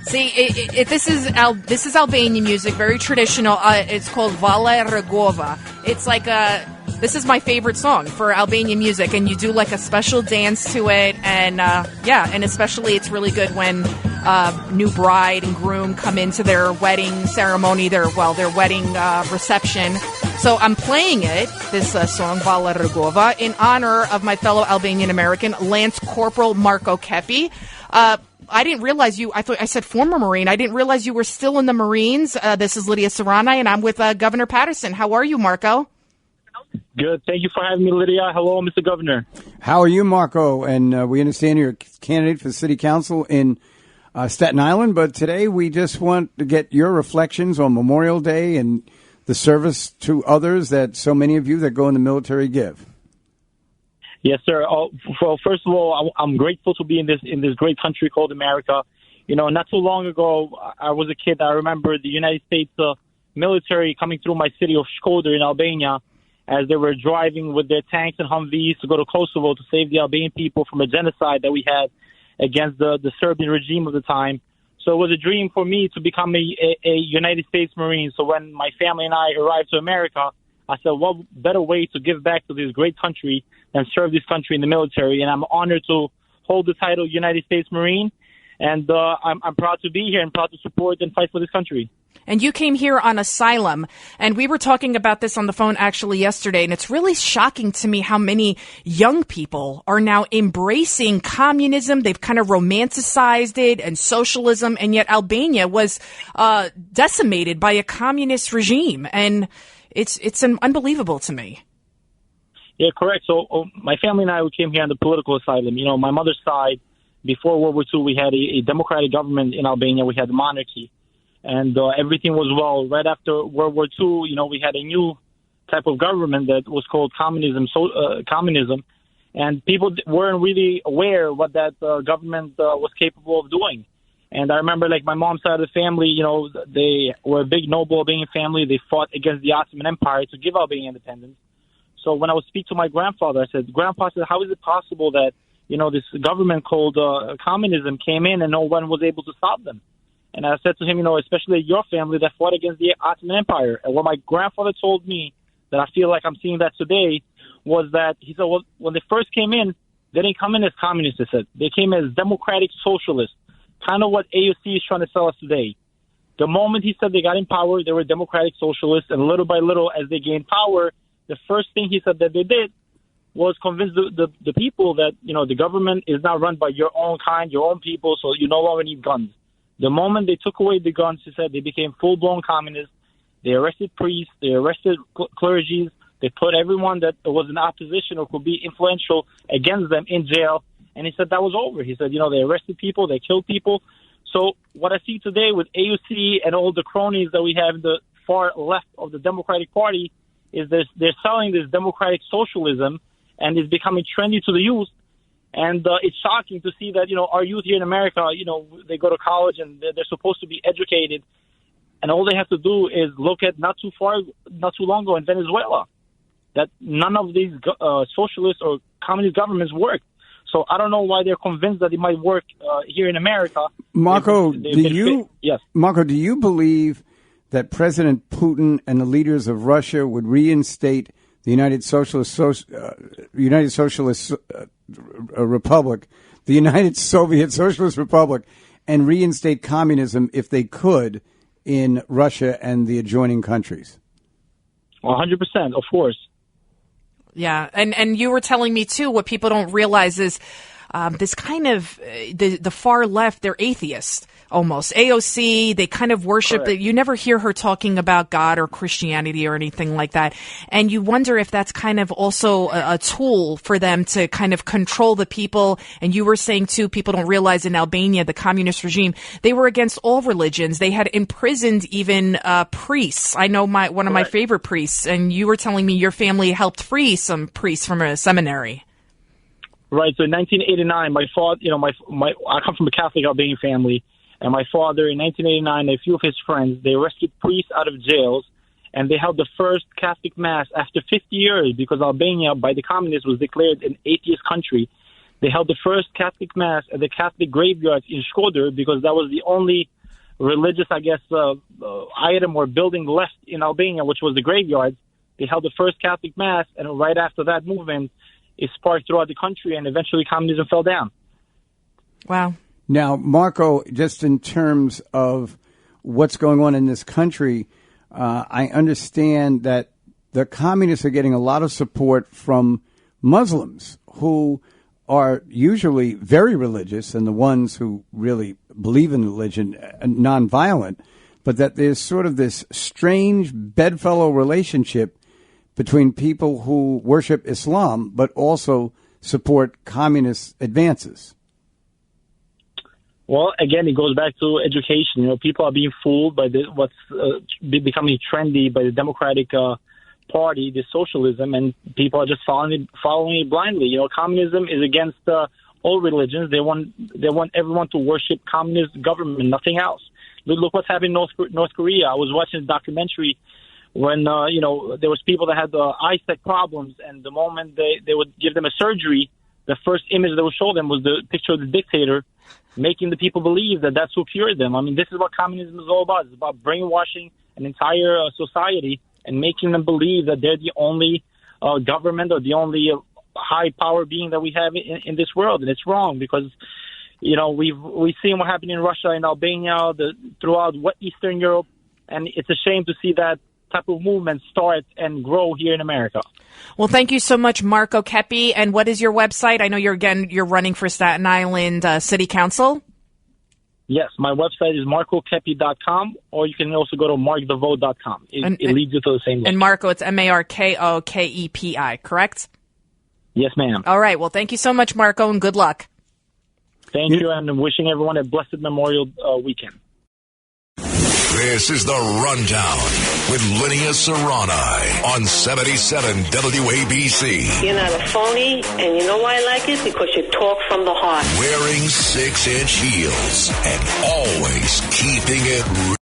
See, this is Albanian music, very traditional. It's called Vala Regova. It's like this is my favorite song for Albanian music, and you do like a special dance to it, and and especially it's really good when new bride and groom come into their wedding ceremony, their wedding reception. So I'm playing this song, Vala Regova, in honor of my fellow Albanian American, Lance Corporal Marko Kepi. I didn't realize I thought I said former Marine. I didn't realize you were still in the Marines. This is Lydia Serrani, and I'm with Governor Patterson. How are you, Marko? Good. Thank you for having me, Lydia. Hello, Mr. Governor. How are you, Marko? And we understand you're a candidate for city council in Staten Island, but today we just want to get your reflections on Memorial Day and the service to others that so many of you that go in the military give. Yes, sir. Well, first of all, I'm grateful to be in this great country called America. You know, not too long ago, I was a kid. I remember the United States military coming through my city of Shkodër in Albania as they were driving with their tanks and Humvees to go to Kosovo to save the Albanian people from a genocide that we had against the Serbian regime of the time. So it was a dream for me to become a United States Marine. So when my family and I arrived to America, I said, what better way to give back to this great country than serve this country in the military? And I'm honored to hold the title United States Marine. And I'm proud to be here and proud to support and fight for this country. And you came here on asylum, and we were talking about this on the phone actually yesterday, and it's really shocking to me how many young people are now embracing communism. They've kind of romanticized it and socialism, and yet Albania was decimated by a communist regime, and it's unbelievable to me. Yeah, correct. So my family and I, we came here on the political asylum. You know, my mother's side, before World War II, we had a democratic government in Albania. We had a monarchy. And everything was well. Right after World War II, you know, we had a new type of government that was called communism. And people weren't really aware what that government was capable of doing. And I remember, like, my mom's side of the family, you know, they were a big noble Albanian family. They fought against the Ottoman Empire to give Albania independence. So when I would speak to my grandfather, I said, Grandpa, how is it possible that, you know, this government called communism came in and no one was able to stop them? And I said to him, you know, especially your family that fought against the Ottoman Empire. And what my grandfather told me that I feel like I'm seeing that today was that he said, well, when they first came in, they didn't come in as communists, they said. They came as democratic socialists, kind of what AOC is trying to sell us today. The moment he said they got in power, they were democratic socialists. And little by little, as they gained power, the first thing he said that they did was convince the people that, you know, the government is not run by your own kind, your own people, so you no longer need guns. The moment they took away the guns, he said, they became full-blown communists. They arrested priests. They arrested clergies. They put everyone that was in opposition or could be influential against them in jail. And he said that was over. He said, you know, they arrested people. They killed people. So what I see today with AUC and all the cronies that we have in the far left of the Democratic Party is they're selling this democratic socialism, and it's becoming trendy to the youth. And it's shocking to see that, you know, our youth here in America, you know, they go to college and they're supposed to be educated. And all they have to do is look at not too long ago in Venezuela, that none of these socialist or communist governments work. So I don't know why they're convinced that it might work here in America. Marko, Yes. Marko, do you believe that President Putin and the leaders of Russia would reinstate the United Socialist Republic, the United Soviet Socialist Republic, and reinstate communism if they could in Russia and the adjoining countries? 100%, of course. Yeah, and you were telling me, too, what people don't realize is this kind of, the far left, they're atheists. Almost. AOC, they kind of worship that. You never hear her talking about God or Christianity or anything like that. And you wonder if that's kind of also a tool for them to kind of control the people. And you were saying, too, people don't realize in Albania, the communist regime, they were against all religions. They had imprisoned even priests. I know one of my favorite priests. And you were telling me your family helped free some priests from a seminary. Right. So in 1989, my father, you know, I come from a Catholic Albanian family. And my father, in 1989, a few of his friends, they rescued priests out of jails, and they held the first Catholic Mass after 50 years because Albania, by the communists, was declared an atheist country. They held the first Catholic Mass at the Catholic graveyards in Shkodër because that was the only religious, I guess, item or building left in Albania, which was the graveyard. They held the first Catholic Mass, and right after that movement, it sparked throughout the country, and eventually communism fell down. Wow. Now, Marko, just in terms of what's going on in this country, I understand that the communists are getting a lot of support from Muslims who are usually very religious and the ones who really believe in religion, nonviolent, but that there's sort of this strange bedfellow relationship between people who worship Islam but also support communist advances. Well, again, it goes back to education. You know, people are being fooled by what's becoming trendy by the Democratic Party, the socialism, and people are just following it blindly. You know, communism is against all religions. They want everyone to worship communist government, nothing else. Look what's happening in North Korea. I was watching a documentary when there was people that had eyesight problems, and the moment they would give them a surgery, the first image they would show them was the picture of the dictator, making the people believe that that's who cured them. I mean, this is what communism is all about. It's about brainwashing an entire society and making them believe that they're the only government or the only high power being that we have in this world. And it's wrong because, you know, we've seen what happened in Russia, in Albania, throughout Eastern Europe, and it's a shame to see that type of movement start and grow here in America. Well, thank you so much, Marko Kepi. And what is your website? I know you're running for Staten Island City Council. Yes, my website is markokepi.com, or you can also go to markthevote.com. It leads you to the same link. And Marko, it's MarkoKepi, correct? Yes, ma'am. All right. Well, thank you so much, Marko, and good luck. Thank you, and I'm wishing everyone a blessed Memorial weekend. This is The Rundown with Linnea Serrani on 77 WABC. You're not a phony, and you know why I like it? Because you talk from the heart. Wearing 6-inch heels and always keeping it real.